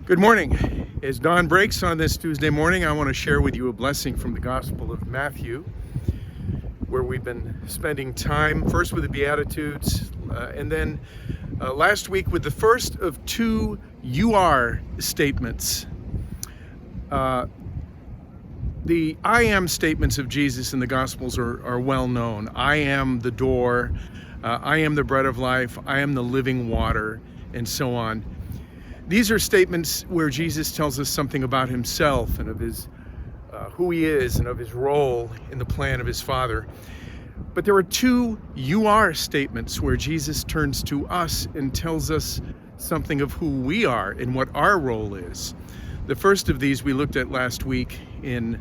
Good morning. As dawn breaks on this Tuesday morning, I want to share with you a blessing from the Gospel of Matthew, where we've been spending time first with the Beatitudes, and then last week with the first of two "you are" statements. The "I am" statements of Jesus in the Gospels are well known. I am the door, I am the bread of life, I am the living water, and so on. These are statements where Jesus tells us something about himself and of his who he is and of his role in the plan of his Father. But there are two "you are" statements where Jesus turns to us and tells us something of who we are and what our role is. The first of these we looked at last week in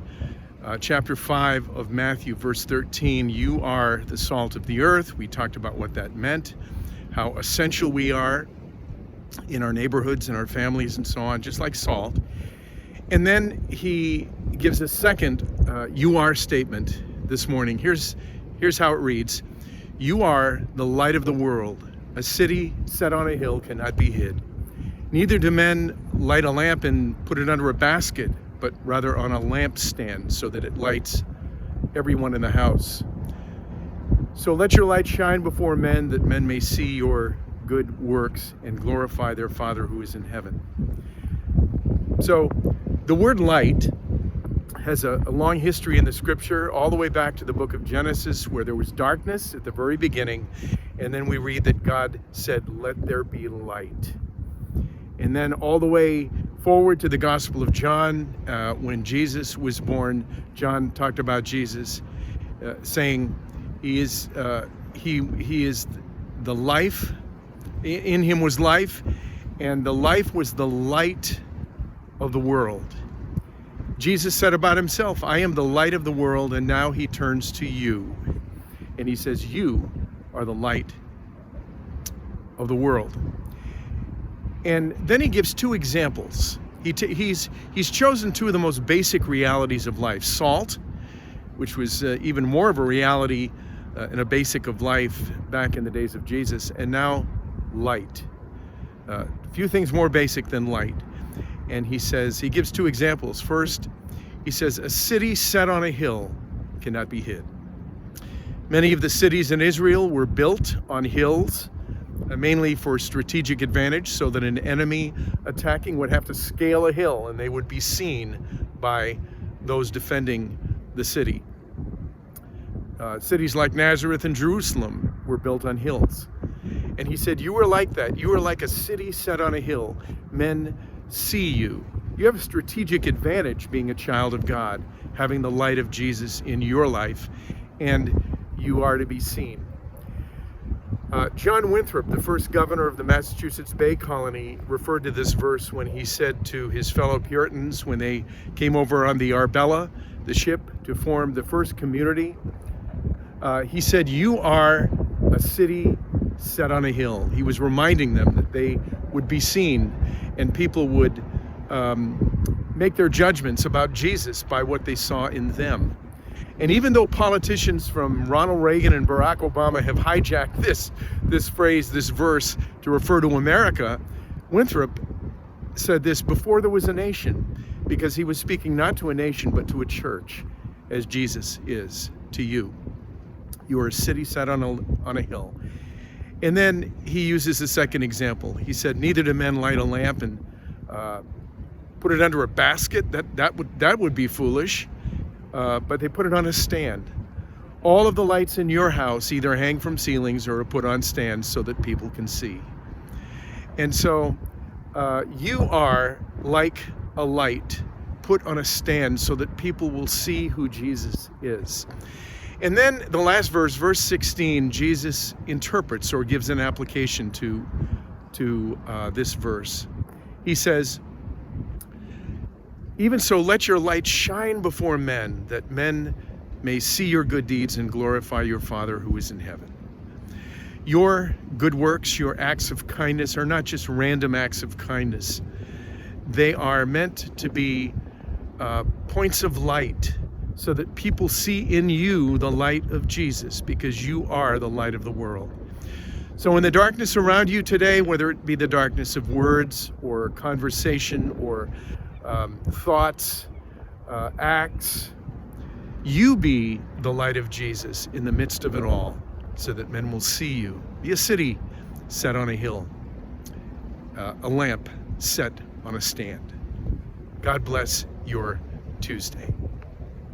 chapter 5 of Matthew, verse 13. You are the salt of the earth. We talked about what that meant, how essential we are in our neighborhoods and our families and so on, just like salt. And then he gives a second "you are" statement this morning. Here's how it reads. You are the light of the world. A city set on a hill cannot be hid. Neither do men light a lamp and put it under a basket, but rather on a lampstand, so that it lights everyone in the house. So let your light shine before men, that men may see your good works and glorify their Father who is in heaven. So the word light has a long history in the scripture, all the way back to the book of Genesis, where there was darkness at the very beginning, and then we read that God said, "Let there be light." And then all the way forward to the Gospel of John, when Jesus was born, John talked about Jesus saying he is the life. In him was life, and the life was the light of the world. Jesus said about himself, "I am the light of the world," and now he turns to you, and he says, "You are the light of the world." And then he gives two examples. He's chosen two of the most basic realities of life: salt, which was even more of a reality and a basic of life back in the days of Jesus, and now light. A few things more basic than light. And he gives two examples. First, he says, a city set on a hill cannot be hid. Many of the cities in Israel were built on hills, mainly for strategic advantage, so that an enemy attacking would have to scale a hill and they would be seen by those defending the city. Cities like Nazareth and Jerusalem were built on hills. And he said, you are like that. You are like a city set on a hill. Men see you. You have a strategic advantage being a child of God, having the light of Jesus in your life, and you are to be seen. John Winthrop, the first governor of the Massachusetts Bay Colony, referred to this verse when he said to his fellow Puritans when they came over on the Arbella, the ship, to form the first community. He said, you are a city set on a hill. He was reminding them that they would be seen and people would make their judgments about Jesus by what they saw in them. And even though politicians from Ronald Reagan and Barack Obama have hijacked this phrase, this verse, to refer to America, Winthrop said this before there was a nation, because he was speaking not to a nation but to a church, as Jesus is to you. You are a city set on a hill. And then he uses a second example. He said, neither do men light a lamp and put it under a basket. That would be foolish. But they put it on a stand. All of the lights in your house either hang from ceilings or are put on stands so that people can see. And so you are like a light put on a stand so that people will see who Jesus is. And then the last verse, verse 16, Jesus interprets or gives an application to this verse. He says, even so, let your light shine before men, that men may see your good deeds and glorify your Father who is in heaven. Your good works, your acts of kindness are not just random acts of kindness. They are meant to be points of light so that people see in you the light of Jesus, because you are the light of the world. So in the darkness around you today, whether it be the darkness of words or conversation or thoughts, acts, you be the light of Jesus in the midst of it all, so that men will see you. Be a city set on a hill, a lamp set on a stand. God bless your Tuesday.